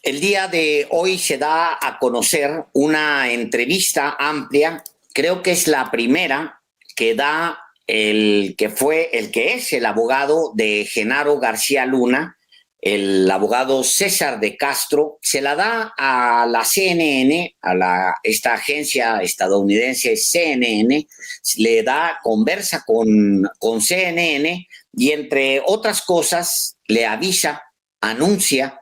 El día de hoy se da a conocer una entrevista amplia, creo que es la primera que da el que es el abogado de Genaro García Luna, el abogado César de Castro, se la da a la CNN, esta agencia estadounidense CNN, conversa con CNN y entre otras cosas le anuncia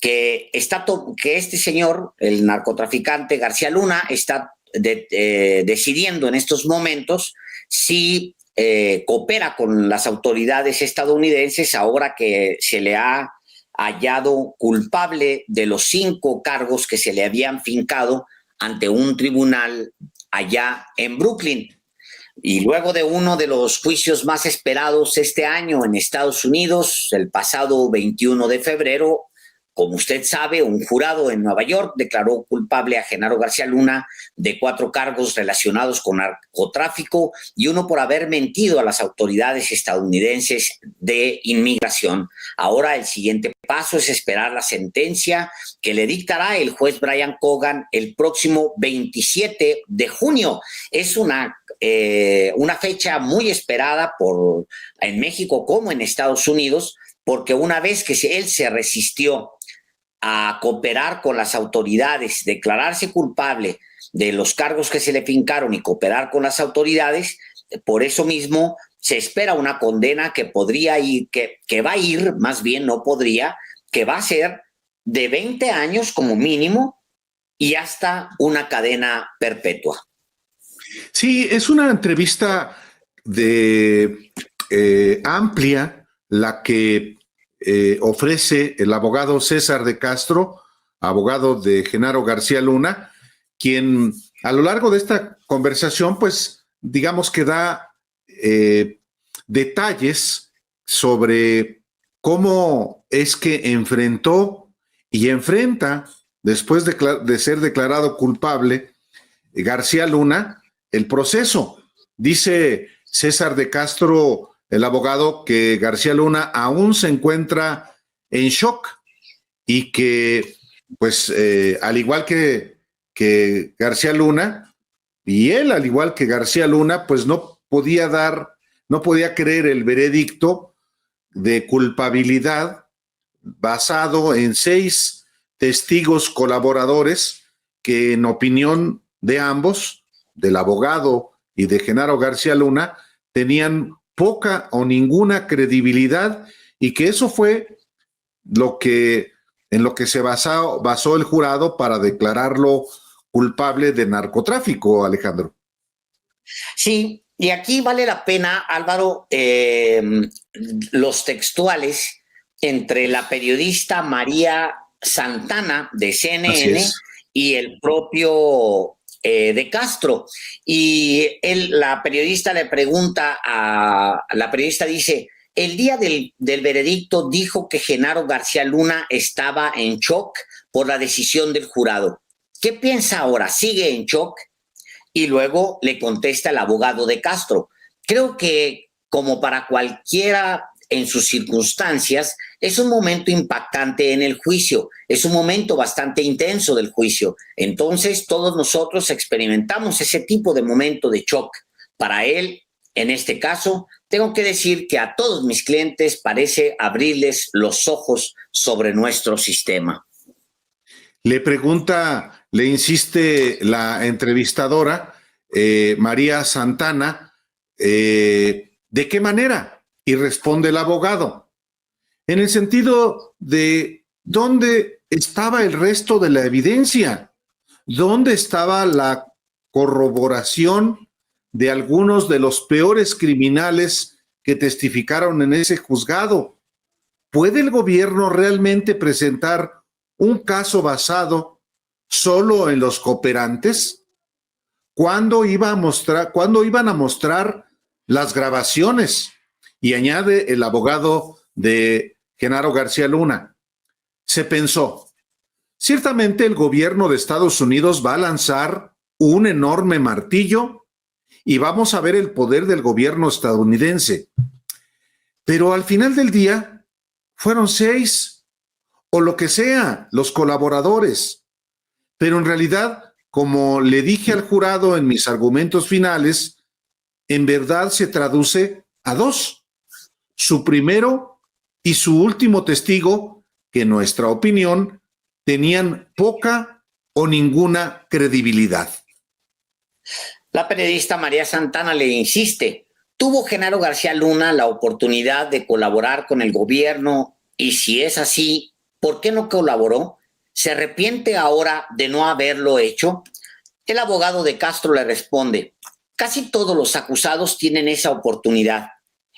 que este señor, el narcotraficante García Luna, está decidiendo en estos momentos si coopera con las autoridades estadounidenses ahora que se le ha hallado culpable de los 5 cargos que se le habían fincado ante un tribunal allá en Brooklyn. Y luego de uno de los juicios más esperados este año en Estados Unidos, el pasado 21 de febrero, como usted sabe, un jurado en Nueva York declaró culpable a Genaro García Luna de 4 cargos relacionados con narcotráfico y uno por haber mentido a las autoridades estadounidenses de inmigración. Ahora el siguiente paso es esperar la sentencia que le dictará el juez Brian Cogan el próximo 27 de junio. Es una fecha muy esperada en México como en Estados Unidos, porque una vez que él se resistió a cooperar con las autoridades, declararse culpable de los cargos que se le fincaron y cooperar con las autoridades, por eso mismo se espera una condena que podría ir, que va a ir, más bien no podría, que va a ser de 20 años como mínimo y hasta una cadena perpetua. Sí, es una entrevista amplia la que ofrece el abogado César de Castro, abogado de Genaro García Luna, quien a lo largo de esta conversación, pues digamos que da detalles sobre cómo es que enfrentó y enfrenta, después de ser declarado culpable, García Luna, el proceso. Dice César de Castro, el abogado, que García Luna aún se encuentra en shock y que, pues, al igual que García Luna, y él, al igual que García Luna, pues no podía creer el veredicto de culpabilidad basado en 6 testigos colaboradores que, en opinión de ambos, del abogado y de Genaro García Luna, tenían poca o ninguna credibilidad, y que eso fue en lo que se basó el jurado para declararlo culpable de narcotráfico, Alejandro. Sí, y aquí vale la pena, Álvaro, los textuales entre la periodista María Santana de CNN y el propio de Castro. Y la periodista le pregunta la periodista dice, el día del veredicto dijo que Genaro García Luna estaba en shock por la decisión del jurado. ¿Qué piensa ahora? ¿Sigue en shock? Y luego le contesta el abogado de Castro. Creo que, como para cualquiera en sus circunstancias, es un momento impactante en el juicio, es un momento bastante intenso del juicio. Entonces, todos nosotros experimentamos ese tipo de momento de shock. Para él, en este caso, tengo que decir que a todos mis clientes parece abrirles los ojos sobre nuestro sistema. Le insiste la entrevistadora, María Santana, ¿de qué manera? Y responde el abogado, en el sentido de ¿dónde estaba el resto de la evidencia? ¿Dónde estaba la corroboración de algunos de los peores criminales que testificaron en ese juzgado? ¿Puede el gobierno realmente presentar un caso basado solo en los cooperantes? ¿Cuándo iban a mostrar las grabaciones? Y añade el abogado de Genaro García Luna, se pensó, ciertamente el gobierno de Estados Unidos va a lanzar un enorme martillo y vamos a ver el poder del gobierno estadounidense. Pero al final del día fueron 6 o lo que sea, los colaboradores. Pero en realidad, como le dije al jurado en mis argumentos finales, en verdad se traduce a dos: su primero y su último testigo, que en nuestra opinión tenían poca o ninguna credibilidad. La periodista María Santana le insiste: ¿tuvo Genaro García Luna la oportunidad de colaborar con el gobierno? Y si es así, ¿por qué no colaboró? ¿Se arrepiente ahora de no haberlo hecho? El abogado de Castro le responde: casi todos los acusados tienen esa oportunidad.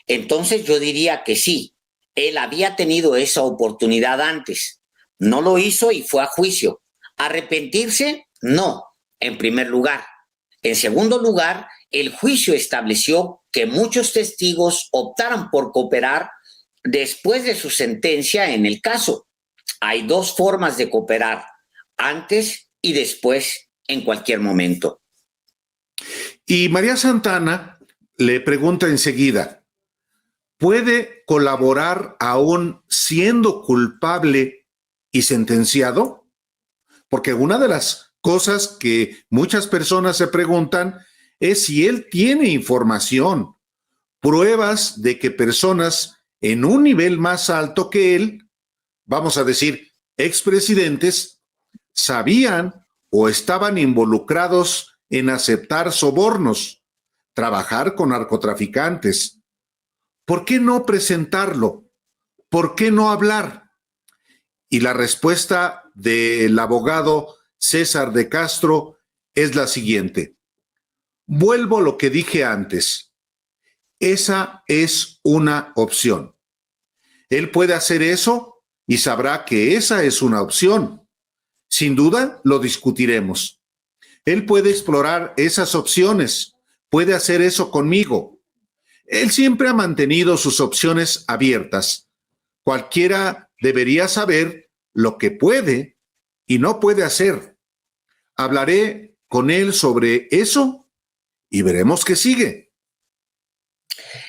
Entonces yo diría que sí, él había tenido esa oportunidad antes. No lo hizo y fue a juicio. ¿Arrepentirse? No, en primer lugar. En segundo lugar, el juicio estableció que muchos testigos optaran por cooperar después de su sentencia en el caso. Hay dos formas de cooperar: antes y después, en cualquier momento. Y María Santana le pregunta enseguida: ¿puede colaborar aún siendo culpable y sentenciado? Porque una de las cosas que muchas personas se preguntan es si él tiene información, pruebas de que personas en un nivel más alto que él, vamos a decir, expresidentes, sabían o estaban involucrados en aceptar sobornos, trabajar con narcotraficantes. ¿Por qué no presentarlo? ¿Por qué no hablar? Y la respuesta del abogado César de Castro es la siguiente: vuelvo a lo que dije antes. Esa es una opción. Él puede hacer eso y sabrá que esa es una opción. Sin duda, lo discutiremos. Él puede explorar esas opciones, puede hacer eso conmigo. Él siempre ha mantenido sus opciones abiertas. Cualquiera debería saber lo que puede y no puede hacer. Hablaré con él sobre eso y veremos qué sigue.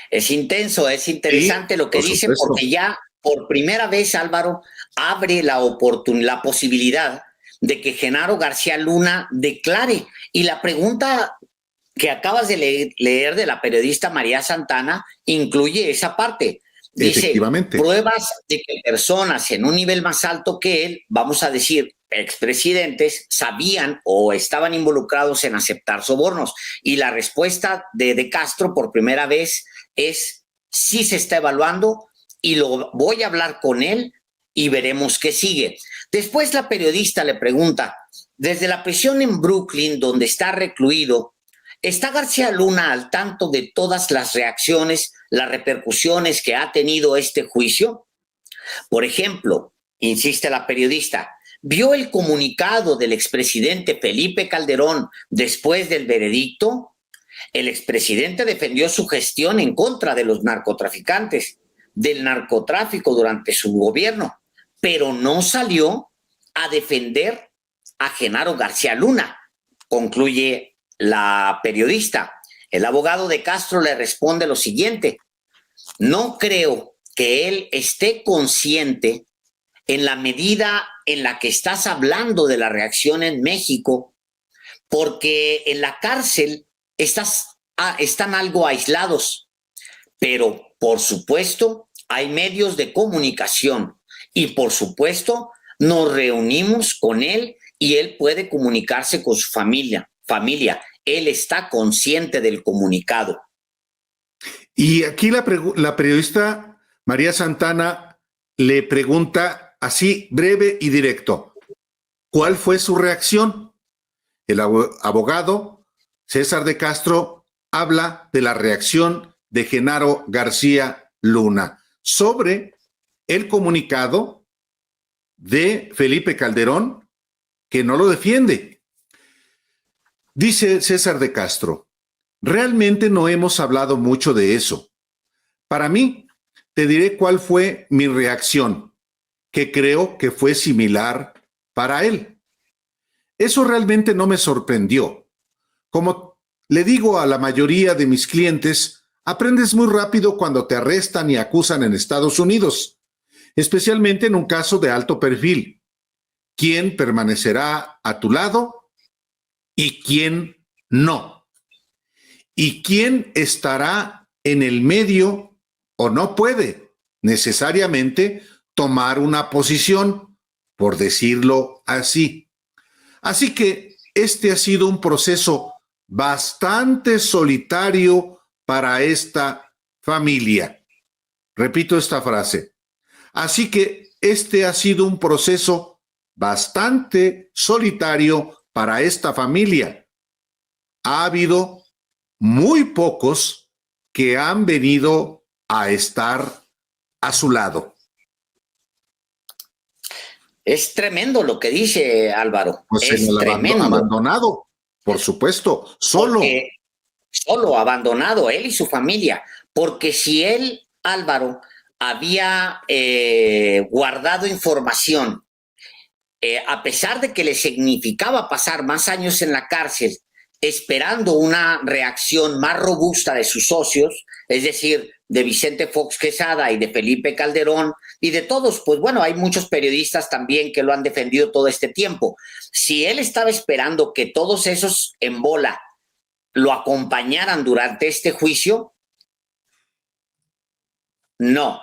Es intenso, es interesante lo que dice, porque ya por primera vez, Álvaro, abre la posibilidad de que Genaro García Luna declare. Y la pregunta que acabas de leer de la periodista María Santana incluye esa parte. Dice: pruebas de que personas en un nivel más alto que él, vamos a decir expresidentes, sabían o estaban involucrados en aceptar sobornos. Y la respuesta de Castro por primera vez es: sí se está evaluando y lo voy a hablar con él y veremos qué sigue. Después la periodista le pregunta: desde la prisión en Brooklyn, donde está recluido, ¿está García Luna al tanto de todas las reacciones, las repercusiones que ha tenido este juicio? Por ejemplo, insiste la periodista, ¿vio el comunicado del expresidente Felipe Calderón después del veredicto? El expresidente defendió su gestión en contra de los narcotraficantes, del narcotráfico durante su gobierno, pero no salió a defender a Genaro García Luna, concluye la periodista. El abogado de Castro le responde lo siguiente: no creo que él esté consciente en la medida en la que estás hablando de la reacción en México, porque en la cárcel están algo aislados, pero por supuesto hay medios de comunicación y por supuesto nos reunimos con él y él puede comunicarse con su familia. Él está consciente del comunicado. Y aquí la periodista María Santana le pregunta así breve y directo: ¿cuál fue su reacción? El abogado César de Castro habla de la reacción de Genaro García Luna sobre el comunicado de Felipe Calderón, que no lo defiende. Dice César de Castro: realmente no hemos hablado mucho de eso. Para mí, te diré cuál fue mi reacción, que creo que fue similar para él. Eso realmente no me sorprendió. Como le digo a la mayoría de mis clientes, aprendes muy rápido cuando te arrestan y acusan en Estados Unidos. especialmente en un caso de alto perfil. ¿Quién permanecerá a tu lado y quién no? ¿Y quién estará en el medio o no puede necesariamente tomar una posición, por decirlo así? Así que este ha sido un proceso bastante solitario para esta familia. Repito esta frase. Así que este ha sido un proceso bastante solitario para esta familia. Ha habido muy pocos que han venido a estar a su lado. Es tremendo lo que dice Álvaro. Pues es en el tremendo. abandonado, por supuesto, solo. Porque solo, abandonado, él y su familia. Porque si él, Álvaro, había guardado información, a pesar de que le significaba pasar más años en la cárcel, esperando una reacción más robusta de sus socios, es decir, de Vicente Fox Quesada y de Felipe Calderón y de todos, pues bueno, hay muchos periodistas también que lo han defendido todo este tiempo. Si él estaba esperando que todos esos en bola lo acompañaran durante este juicio, no,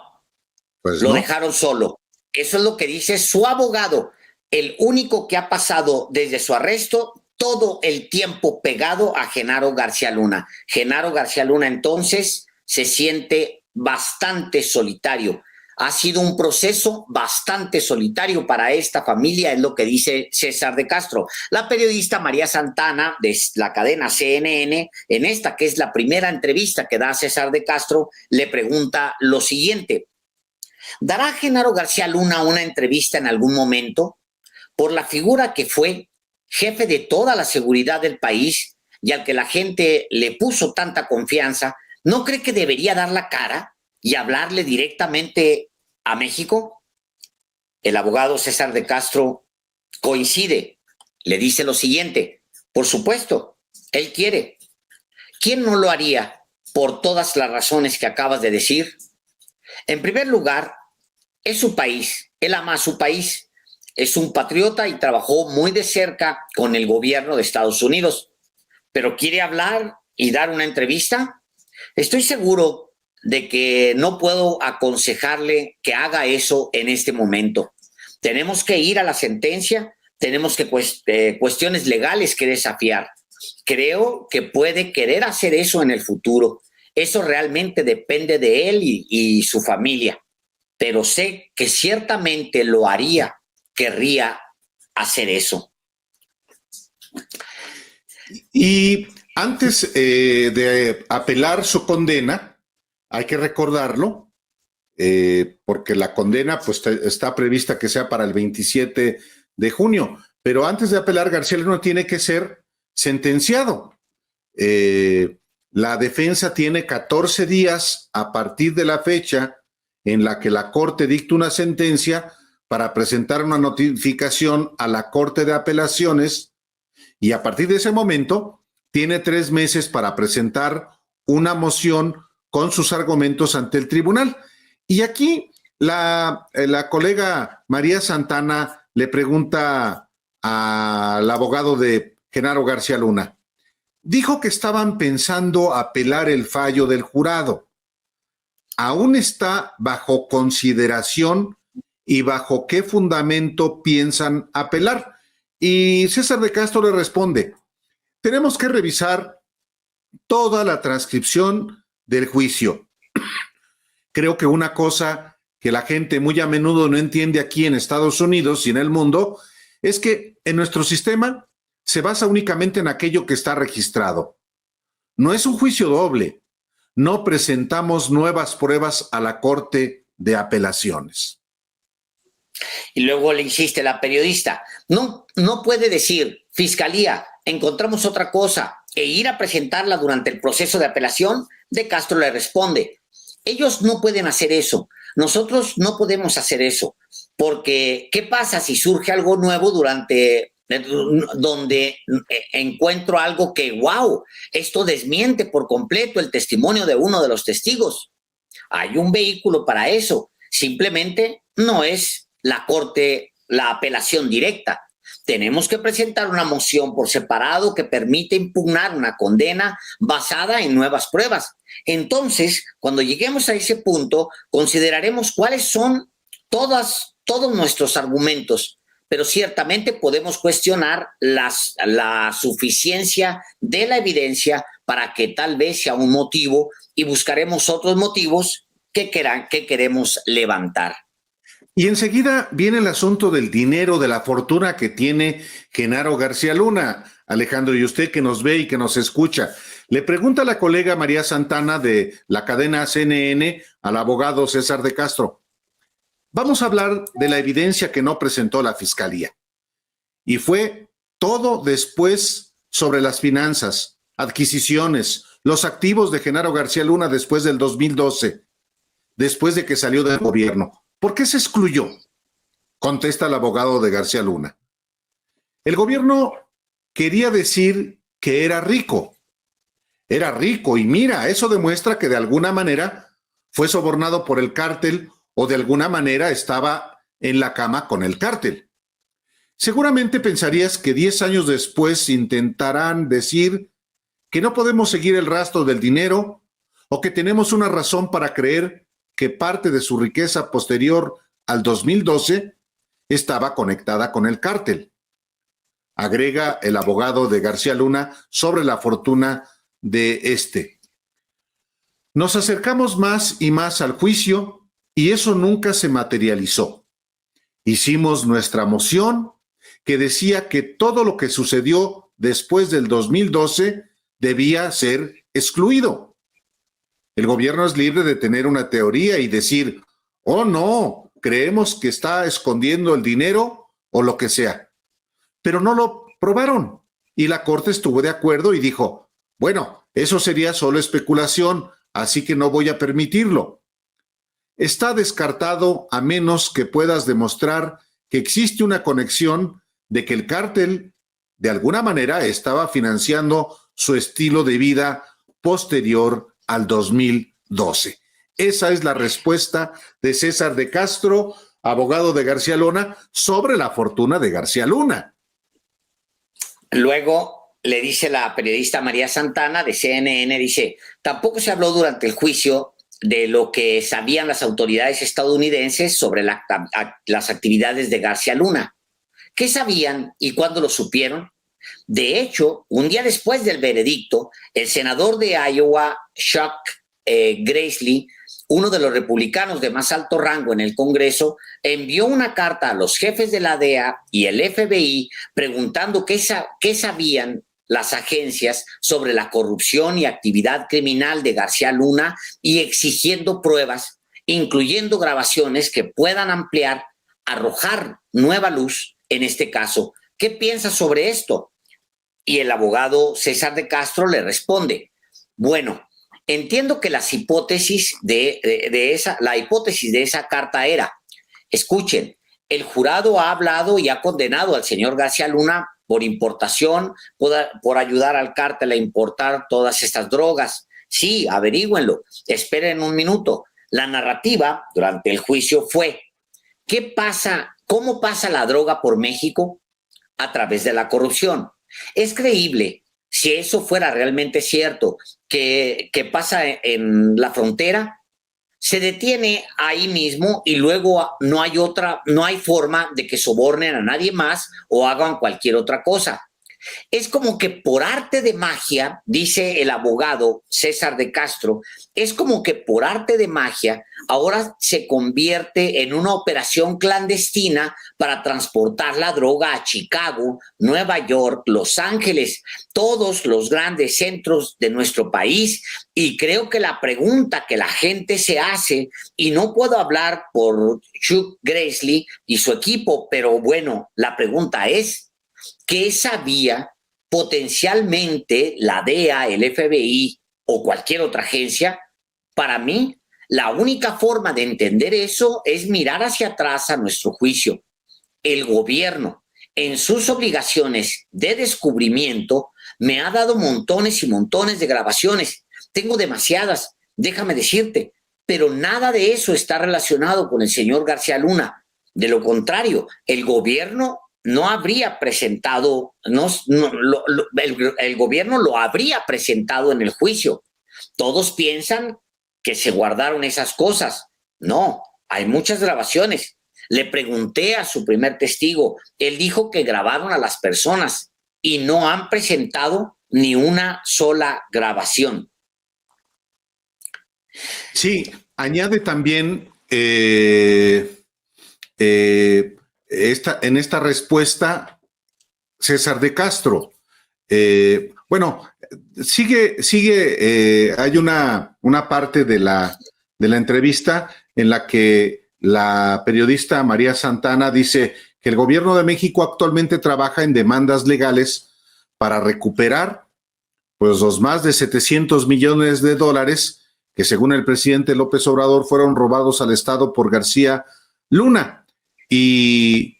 pues lo no. dejaron solo. Eso es lo que dice su abogado, el único que ha pasado desde su arresto todo el tiempo pegado a Genaro García Luna. Genaro García Luna entonces se siente bastante solitario. Ha sido un proceso bastante solitario para esta familia, es lo que dice César de Castro. La periodista María Santana, de la cadena CNN, en esta que es la primera entrevista que da a César de Castro, le pregunta lo siguiente: ¿dará Genaro García Luna una entrevista en algún momento? Por la figura que fue, jefe de toda la seguridad del país y al que la gente le puso tanta confianza, ¿no cree que debería dar la cara y hablarle directamente a México? El abogado César de Castro coincide, le dice lo siguiente: por supuesto, él quiere. ¿Quién no lo haría por todas las razones que acabas de decir? En primer lugar, es su país, él ama a su país, es un patriota y trabajó muy de cerca con el gobierno de Estados Unidos. ¿Pero quiere hablar y dar una entrevista? Estoy seguro de que no puedo aconsejarle que haga eso en este momento. Tenemos que ir a la sentencia, tenemos que cuestiones legales que desafiar. Creo que puede querer hacer eso en el futuro. Eso realmente depende de él y su familia. Pero sé que ciertamente lo haría, querría hacer eso. Y antes de apelar su condena, hay que recordarlo, porque la condena pues está prevista que sea para el 27 de junio, pero antes de apelar, García Luna tiene que ser sentenciado. La defensa tiene 14 días a partir de la fecha en la que la Corte dicta una sentencia para presentar una notificación a la Corte de Apelaciones, y a partir de ese momento tiene 3 meses para presentar una moción con sus argumentos ante el tribunal. Y aquí la colega María Santana le pregunta al abogado de Genaro García Luna. Dijo que estaban pensando apelar el fallo del jurado. ¿Aún está bajo consideración y bajo qué fundamento piensan apelar? Y César de Castro le responde: tenemos que revisar toda la transcripción del juicio. Creo que una cosa que la gente muy a menudo no entiende aquí en Estados Unidos y en el mundo es que en nuestro sistema se basa únicamente en aquello que está registrado. No es un juicio doble. No presentamos nuevas pruebas a la Corte de Apelaciones. Y luego le insiste la periodista: no puede decir, Fiscalía, encontramos otra cosa, e ir a presentarla durante el proceso de apelación. De Castro le responde: ellos no pueden hacer eso, nosotros no podemos hacer eso, porque ¿qué pasa si surge algo nuevo donde encuentro algo que, wow, esto desmiente por completo el testimonio de uno de los testigos? Hay un vehículo para eso. Simplemente no es la Corte, la apelación directa. Tenemos que presentar una moción por separado que permite impugnar una condena basada en nuevas pruebas. Entonces, cuando lleguemos a ese punto, consideraremos cuáles son todos nuestros argumentos, pero ciertamente podemos cuestionar la suficiencia de la evidencia para que tal vez sea un motivo y buscaremos otros motivos que queremos levantar. Y enseguida viene el asunto del dinero, de la fortuna que tiene Genaro García Luna. Alejandro, y usted que nos ve y que nos escucha, le pregunta a la colega María Santana de la cadena CNN al abogado César de Castro. Vamos a hablar de la evidencia que no presentó la Fiscalía. Y fue todo después sobre las finanzas, adquisiciones, los activos de Genaro García Luna después del 2012, después de que salió del gobierno. ¿Por qué se excluyó? Contesta el abogado de García Luna. El gobierno quería decir que era rico. Era rico y mira, eso demuestra que de alguna manera fue sobornado por el cártel o de alguna manera estaba en la cama con el cártel. Seguramente pensarías que 10 años después intentarán decir que no podemos seguir el rastro del dinero o que tenemos una razón para creer que parte de su riqueza posterior al 2012 estaba conectada con el cártel. Agrega el abogado de García Luna sobre la fortuna de este. Nos acercamos más y más al juicio y eso nunca se materializó. Hicimos nuestra moción que decía que todo lo que sucedió después del 2012 debía ser excluido. El gobierno es libre de tener una teoría y decir, oh no, creemos que está escondiendo el dinero o lo que sea. Pero no lo probaron y la Corte estuvo de acuerdo y dijo, bueno, eso sería solo especulación, así que no voy a permitirlo. Está descartado a menos que puedas demostrar que existe una conexión de que el cártel de alguna manera estaba financiando su estilo de vida posterior al 2012. Esa es la respuesta de César de Castro, abogado de García Luna, sobre la fortuna de García Luna. Luego le dice la periodista María Santana de CNN, dice, tampoco se habló durante el juicio de lo que sabían las autoridades estadounidenses sobre las actividades de García Luna. ¿Qué sabían y cuándo lo supieron? De hecho, un día después del veredicto, el senador de Iowa, Chuck Grassley, uno de los republicanos de más alto rango en el Congreso, envió una carta a los jefes de la DEA y el FBI preguntando qué sabían las agencias sobre la corrupción y actividad criminal de García Luna y exigiendo pruebas, incluyendo grabaciones que puedan ampliar, arrojar nueva luz en este caso. ¿Qué piensa sobre esto? Y el abogado César de Castro le responde, bueno, entiendo que la hipótesis de esa carta era, escuchen, el jurado ha hablado y ha condenado al señor García Luna por importación, por ayudar al cártel a importar todas estas drogas. Sí, averígüenlo, esperen un minuto. La narrativa durante el juicio fue, ¿qué pasa? ¿Cómo pasa la droga por México? A través de la corrupción. Es creíble, si eso fuera realmente cierto, que pasa en la frontera, se detiene ahí mismo y luego no hay forma de que sobornen a nadie más o hagan cualquier otra cosa. Es como que por arte de magia, dice el abogado César de Castro, es como que por arte de magia ahora se convierte en una operación clandestina para transportar la droga a Chicago, Nueva York, Los Ángeles, todos los grandes centros de nuestro país. Y creo que la pregunta que la gente se hace, y no puedo hablar por Chuck Grassley y su equipo, pero bueno, la pregunta es, ¿qué sabía potencialmente la DEA, el FBI o cualquier otra agencia? Para mí, la única forma de entender eso es mirar hacia atrás a nuestro juicio. El gobierno, en sus obligaciones de descubrimiento, me ha dado montones y montones de grabaciones. Tengo demasiadas, déjame decirte. pero nada de eso está relacionado con el señor García Luna. De lo contrario, el gobierno no habría presentado, el gobierno lo habría presentado en el juicio. Todos piensan que se guardaron esas cosas. No, hay muchas grabaciones. Le pregunté a su primer testigo, él dijo que grabaron a las personas y no han presentado ni una sola grabación. Sí, añade también en esta respuesta César de Castro. Bueno, hay una parte de la entrevista en la que la periodista María Santana dice que el gobierno de México actualmente trabaja en demandas legales para recuperar pues los más de 700 millones de dólares que según el presidente López Obrador fueron robados al Estado por García Luna. Y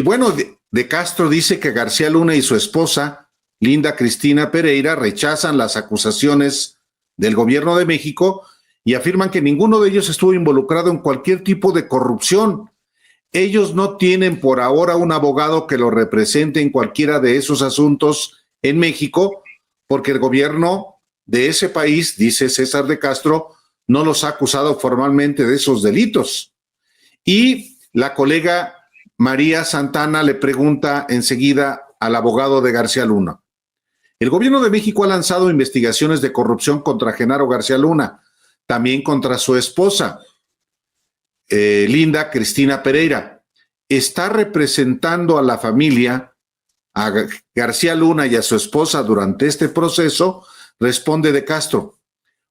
bueno, de Castro dice que García Luna y su esposa, Linda Cristina Pereira, rechazan las acusaciones del gobierno de México y afirman que ninguno de ellos estuvo involucrado en cualquier tipo de corrupción. Ellos no tienen por ahora un abogado que lo represente en cualquiera de esos asuntos en México, porque el gobierno de ese país, dice César de Castro, no los ha acusado formalmente de esos delitos. Y la colega María Santana le pregunta enseguida al abogado de García Luna. El gobierno de México ha lanzado investigaciones de corrupción contra Genaro García Luna, también contra su esposa, Linda Cristina Pereira. ¿Está representando a la familia, a García Luna y a su esposa durante este proceso? Responde de Castro.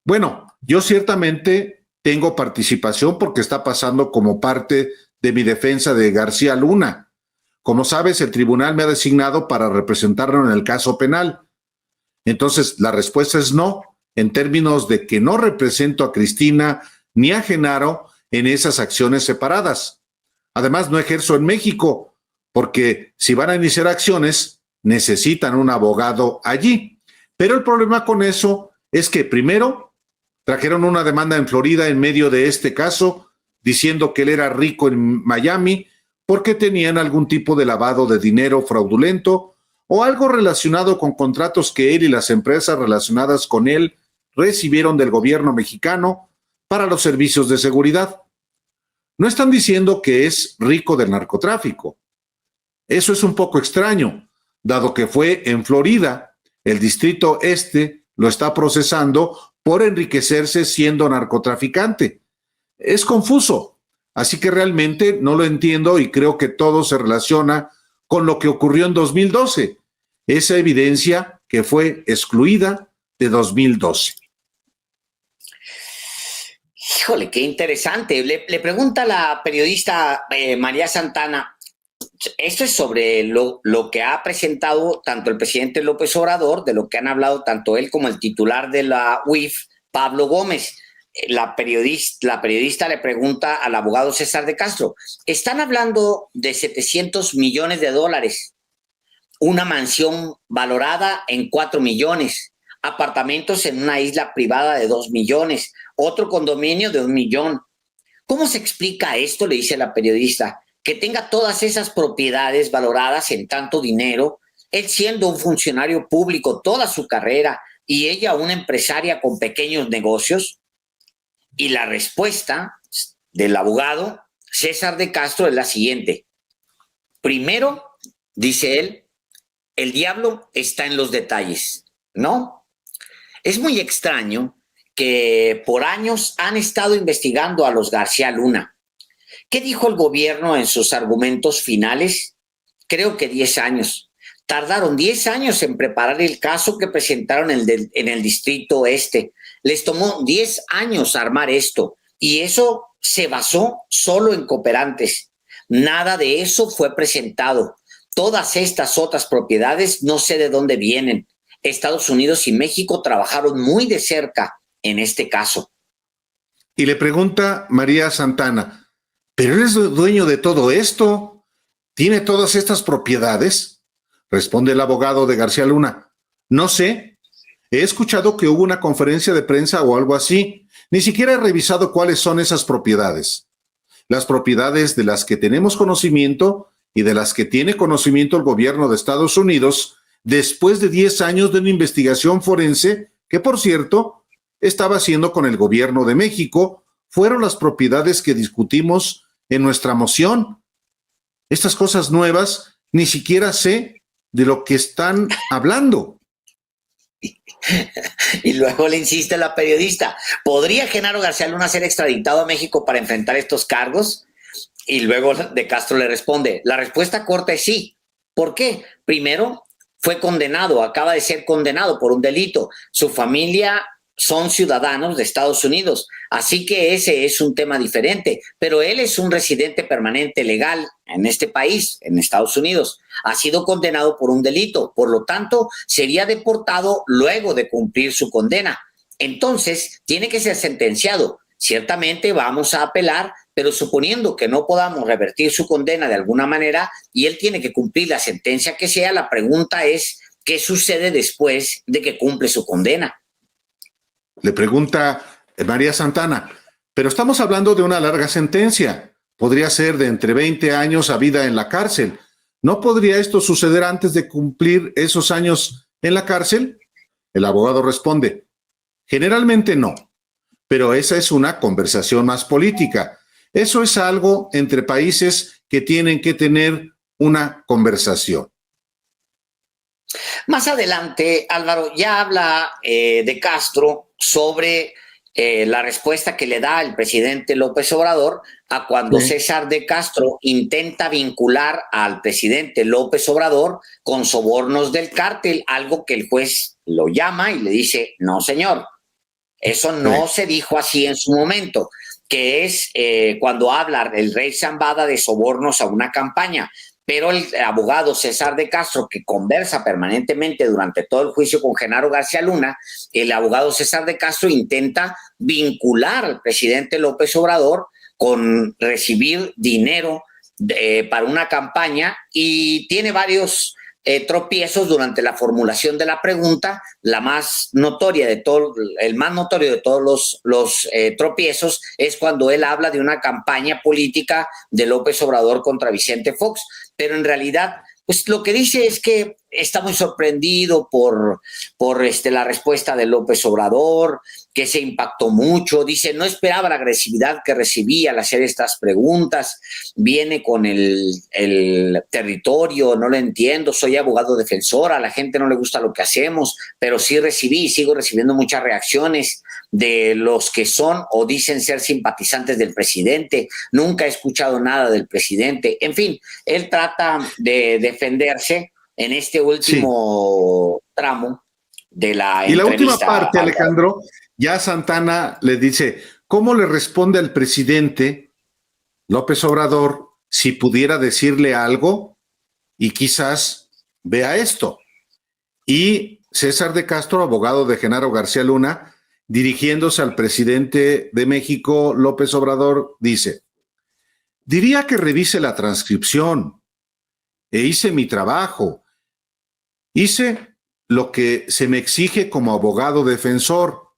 Bueno, yo ciertamente tengo participación porque está pasando como parte de mi defensa de García Luna. Como sabes, el tribunal me ha designado para representarlo en el caso penal. Entonces, la respuesta es no, en términos de que no represento a Cristina ni a Genaro en esas acciones separadas. Además, no ejerzo en México, porque si van a iniciar acciones, necesitan un abogado allí. Pero el problema con eso es que primero trajeron una demanda en Florida en medio de este caso, diciendo que él era rico en Miami porque tenían algún tipo de lavado de dinero fraudulento o algo relacionado con contratos que él y las empresas relacionadas con él recibieron del gobierno mexicano para los servicios de seguridad. No están diciendo que es rico del narcotráfico. Eso es un poco extraño, dado que fue en Florida. El distrito este lo está procesando por enriquecerse siendo narcotraficante. Es confuso, así que realmente no lo entiendo y creo que todo se relaciona con lo que ocurrió en 2012, esa evidencia que fue excluida de 2012. Híjole, qué interesante. Le pregunta la periodista María Santana, esto es sobre lo que ha presentado tanto el presidente López Obrador, de lo que han hablado tanto él como el titular de la UIF, Pablo Gómez. La periodista le pregunta al abogado César de Castro, están hablando de 700 millones de dólares, una mansión valorada en 4 millones, apartamentos en una isla privada de 2 millones, otro condominio de 1 millón. ¿Cómo se explica esto? Le dice la periodista, que tenga todas esas propiedades valoradas en tanto dinero, él siendo un funcionario público toda su carrera y ella una empresaria con pequeños negocios. Y la respuesta del abogado César de Castro es la siguiente. Primero, dice él, el diablo está en los detalles, ¿no? Es muy extraño que por años han estado investigando a los García Luna. ¿Qué dijo el gobierno en sus argumentos finales? Creo que 10 años. Tardaron 10 años en preparar el caso que presentaron en el distrito este. Les tomó 10 años armar esto y eso se basó solo en cooperantes. Nada de eso fue presentado. Todas estas otras propiedades no sé de dónde vienen. Estados Unidos y México trabajaron muy de cerca en este caso. Y le pregunta María Santana, ¿pero él es dueño de todo esto? ¿Tiene todas estas propiedades? Responde el abogado de García Luna, no sé. He escuchado que hubo una conferencia de prensa o algo así. Ni siquiera he revisado cuáles son esas propiedades. Las propiedades de las que tenemos conocimiento y de las que tiene conocimiento el gobierno de Estados Unidos después de 10 años de una investigación forense que, por cierto, estaba haciendo con el gobierno de México, fueron las propiedades que discutimos en nuestra moción. Estas cosas nuevas ni siquiera sé de lo que están hablando. Y luego le insiste la periodista, ¿podría Genaro García Luna ser extraditado a México para enfrentar estos cargos? Y luego de Castro le responde, la respuesta corta es sí. ¿Por qué? Primero, fue condenado, acaba de ser condenado por un delito. Su familia son ciudadanos de Estados Unidos, así que ese es un tema diferente, pero él es un residente permanente legal en este país, en Estados Unidos. Ha sido condenado por un delito, por lo tanto, sería deportado luego de cumplir su condena. Entonces, tiene que ser sentenciado. Ciertamente vamos a apelar, pero suponiendo que no podamos revertir su condena de alguna manera y él tiene que cumplir la sentencia que sea, la pregunta es, ¿qué sucede después de que cumple su condena? Le pregunta María Santana, pero estamos hablando de una larga sentencia. Podría ser de entre 20 años a vida en la cárcel. ¿No podría esto suceder antes de cumplir esos años en la cárcel? El abogado responde, generalmente no, pero esa es una conversación más política. Eso es algo entre países que tienen que tener una conversación. Más adelante, Álvaro, ya habla de Castro sobre la respuesta que le da el presidente López Obrador a cuando César de Castro intenta vincular al presidente López Obrador con sobornos del cártel, algo que el juez lo llama y le dice, no señor, eso no se dijo así en su momento, que es cuando habla el rey Zambada de sobornos a una campaña. Pero el abogado César de Castro, que conversa permanentemente durante todo el juicio con Genaro García Luna, el abogado César de Castro intenta vincular al presidente López Obrador con recibir dinero para una campaña y tiene varios tropiezos durante la formulación de la pregunta. La más notoria de todo, el más notorio de todos los tropiezos es cuando él habla de una campaña política de López Obrador contra Vicente Fox, pero en realidad pues lo que dice es que está muy sorprendido por la respuesta de López Obrador, que se impactó mucho. Dice, no esperaba la agresividad que recibí al hacer estas preguntas. Viene con el territorio, no lo entiendo, soy abogado defensor, a la gente no le gusta lo que hacemos, pero sí recibí y sigo recibiendo muchas reacciones de los que son o dicen ser simpatizantes del presidente. Nunca he escuchado nada del presidente. En fin, él trata de defenderse en este último tramo de la entrevista. Y la última parte, Alejandro, ya Santana le dice, ¿cómo le responde al presidente López Obrador si pudiera decirle algo y quizás vea esto? Y César de Castro, abogado de Genaro García Luna, dirigiéndose al presidente de México, López Obrador, dice, diría que revise la transcripción e hice mi trabajo. Hice lo que se me exige como abogado defensor.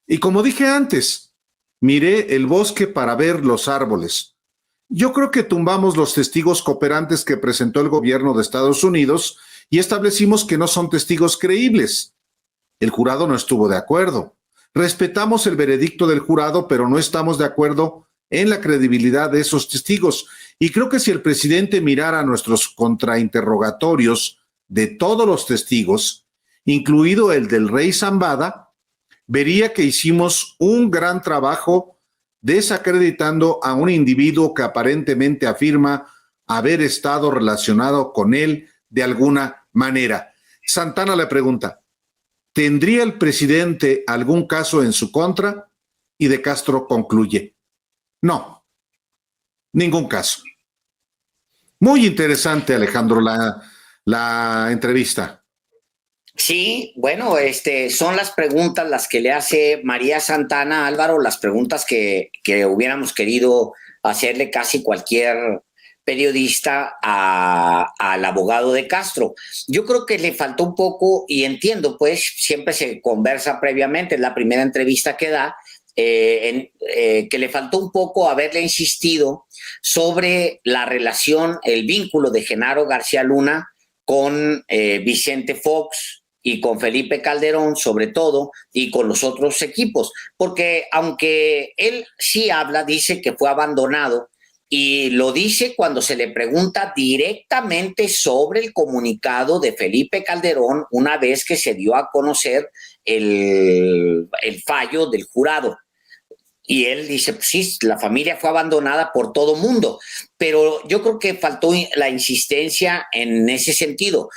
Y como dije antes, miré el bosque para ver los árboles. Yo creo que tumbamos los testigos cooperantes que presentó el gobierno de Estados Unidos y establecimos que no son testigos creíbles. El jurado no estuvo de acuerdo. Respetamos el veredicto del jurado, pero no estamos de acuerdo en la credibilidad de esos testigos. Y creo que si el presidente mirara nuestros contrainterrogatorios de todos los testigos, incluido el del rey Zambada, vería que hicimos un gran trabajo desacreditando a un individuo que aparentemente afirma haber estado relacionado con él de alguna manera. Santana le pregunta, ¿tendría el presidente algún caso en su contra? Y de Castro concluye, no, ningún caso. Muy interesante, Alejandro, la entrevista. Sí, bueno, son las preguntas las que le hace María Santana, Álvaro, las preguntas que hubiéramos querido hacerle casi cualquier periodista al abogado de Castro. Yo creo que le faltó un poco, y entiendo, pues siempre se conversa previamente, es la primera entrevista que da, que le faltó un poco haberle insistido sobre la relación, el vínculo de Genaro García Luna con Vicente Fox y con Felipe Calderón, sobre todo, y con los otros equipos, porque aunque él sí habla, dice que fue abandonado, y lo dice cuando se le pregunta directamente sobre el comunicado de Felipe Calderón una vez que se dio a conocer el fallo del jurado. Y él dice, pues sí, la familia fue abandonada por todo mundo, pero yo creo que faltó la insistencia en ese sentido.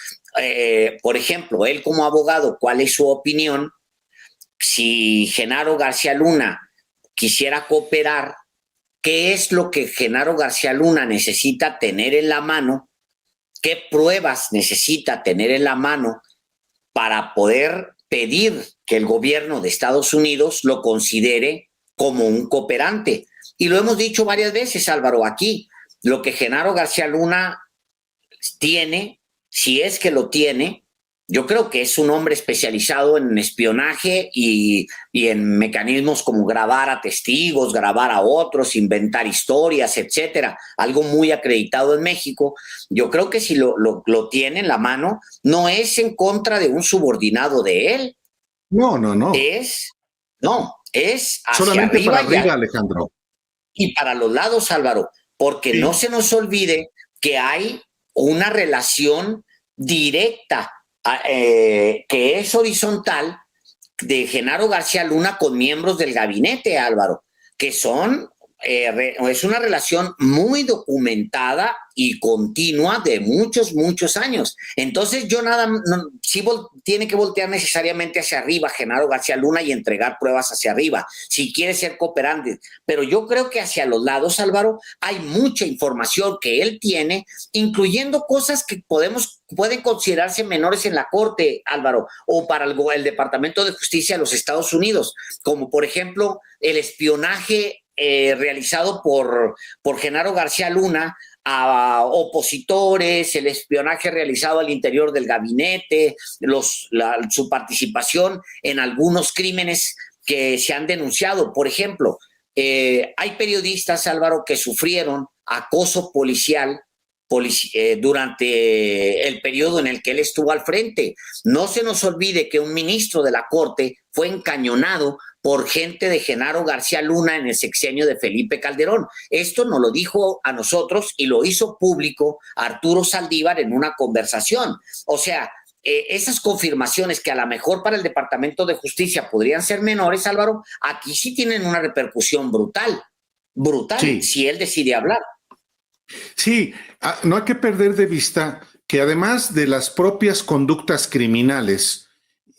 Por ejemplo, él como abogado, ¿cuál es su opinión? Si Genaro García Luna quisiera cooperar, ¿qué es lo que Genaro García Luna necesita tener en la mano? ¿Qué pruebas necesita tener en la mano para poder pedir que el gobierno de Estados Unidos lo considere como un cooperante? Y lo hemos dicho varias veces, Álvaro, aquí, lo que Genaro García Luna tiene, si es que lo tiene, yo creo que es un hombre especializado en espionaje y en mecanismos como grabar a testigos, grabar a otros, inventar historias, etcétera. Algo muy acreditado en México. Yo creo que si lo tiene en la mano, no es en contra de un subordinado de él. No, no, no. Es hacia Solamente arriba, para arriba, Alejandro. Y para los lados, Álvaro, porque Sí. no se nos olvide que hay una relación directa, que es horizontal, de Genaro García Luna con miembros del gabinete, Álvaro, que son, es una relación muy documentada y continua de muchos años. Entonces yo sí tiene que voltear necesariamente hacia arriba Genaro García Luna y entregar pruebas hacia arriba, si quiere ser cooperante. Pero yo creo que hacia los lados, Álvaro, hay mucha información que él tiene, incluyendo cosas que pueden considerarse menores en la Corte, Álvaro, o para el Departamento de Justicia de los Estados Unidos, como por ejemplo el espionaje realizado por Genaro García Luna a opositores, el espionaje realizado al interior del gabinete, su participación en algunos crímenes que se han denunciado. Por ejemplo, hay periodistas, Álvaro, que sufrieron acoso policial durante el periodo en el que él estuvo al frente. No se nos olvide que un ministro de la Corte fue encañonado por gente de Genaro García Luna en el sexenio de Felipe Calderón. Esto nos lo dijo a nosotros y lo hizo público Arturo Saldívar en una conversación. O sea, esas confirmaciones que a lo mejor para el Departamento de Justicia podrían ser menores, Álvaro, aquí sí tienen una repercusión brutal, sí, si él decide hablar. Sí, no hay que perder de vista que además de las propias conductas criminales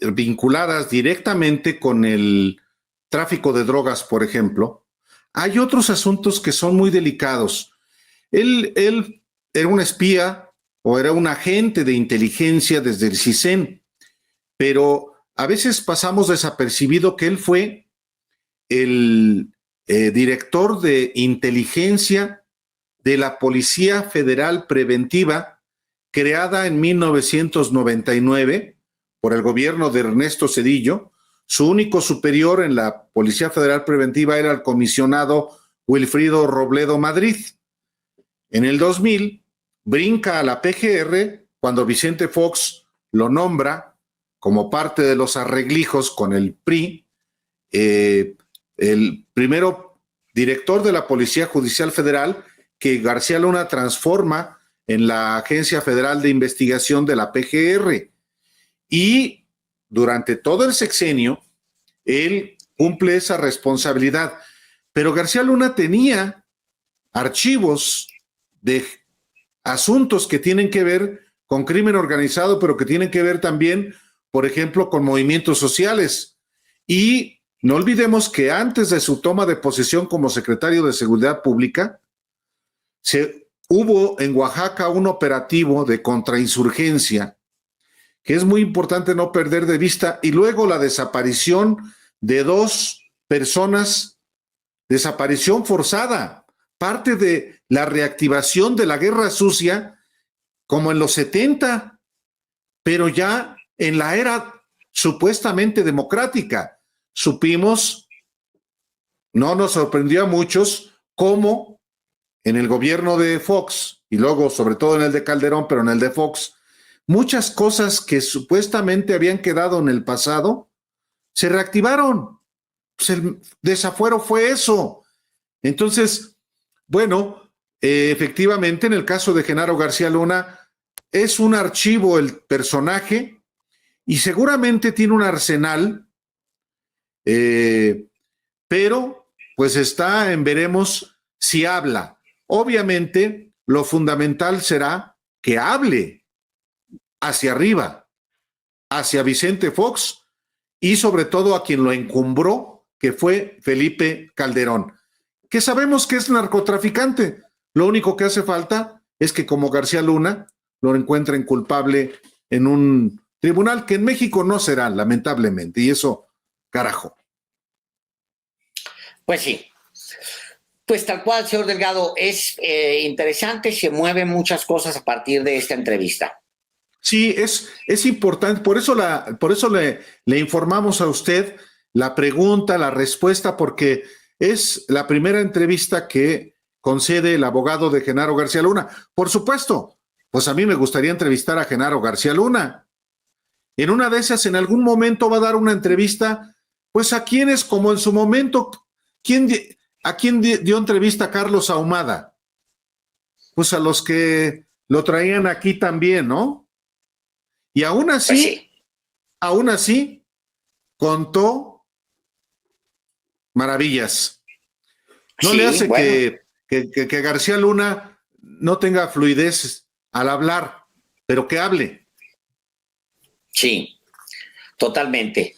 vinculadas directamente con el tráfico de drogas, por ejemplo, hay otros asuntos que son muy delicados. Él era un espía o era un agente de inteligencia desde el CISEN, pero a veces pasamos desapercibido que él fue el director de inteligencia de la Policía Federal Preventiva, creada en 1999 por el gobierno de Ernesto Zedillo. Su único superior en la Policía Federal Preventiva era el comisionado Wilfrido Robledo Madrid. En el 2000 brinca a la PGR cuando Vicente Fox lo nombra como parte de los arreglijos con el PRI, el primero director de la Policía Judicial Federal, que García Luna transforma en la Agencia Federal de Investigación de la PGR. Y durante todo el sexenio, él cumple esa responsabilidad. Pero García Luna tenía archivos de asuntos que tienen que ver con crimen organizado, pero que tienen que ver también, por ejemplo, con movimientos sociales. Y no olvidemos que antes de su toma de posesión como secretario de Seguridad Pública, hubo en Oaxaca un operativo de contrainsurgencia que es muy importante no perder de vista, y luego la desaparición de 2 personas, desaparición forzada, parte de la reactivación de la guerra sucia como en los 70, pero ya en la era supuestamente democrática. Supimos no nos sorprendió a muchos cómo en el gobierno de Fox, y luego sobre todo en el de Calderón, pero en el de Fox, muchas cosas que supuestamente habían quedado en el pasado se reactivaron. Pues el desafuero fue eso. Entonces, bueno, efectivamente, en el caso de Genaro García Luna, es un archivo el personaje y seguramente tiene un arsenal, pero pues está en veremos si habla. Obviamente, lo fundamental será que hable hacia arriba, hacia Vicente Fox y sobre todo a quien lo encumbró, que fue Felipe Calderón, que sabemos que es narcotraficante. Lo único que hace falta es que, como García Luna, lo encuentren culpable en un tribunal que en México no será, lamentablemente, y eso, carajo. Pues sí. Pues tal cual, señor Delgado, es interesante, se mueven muchas cosas a partir de esta entrevista. Sí, es importante, por eso le informamos a usted la pregunta, la respuesta, porque es la primera entrevista que concede el abogado de Genaro García Luna. Por supuesto, pues a mí me gustaría entrevistar a Genaro García Luna. En una de esas, en algún momento va a dar una entrevista, pues a quienes, como en su momento, ¿a quién dio entrevista Carlos Ahumada? Pues a los que lo traían aquí también, ¿no? Y aún así, contó maravillas. No Sí, le hace bueno. que García Luna no tenga fluidez al hablar, pero que hable. Sí, totalmente.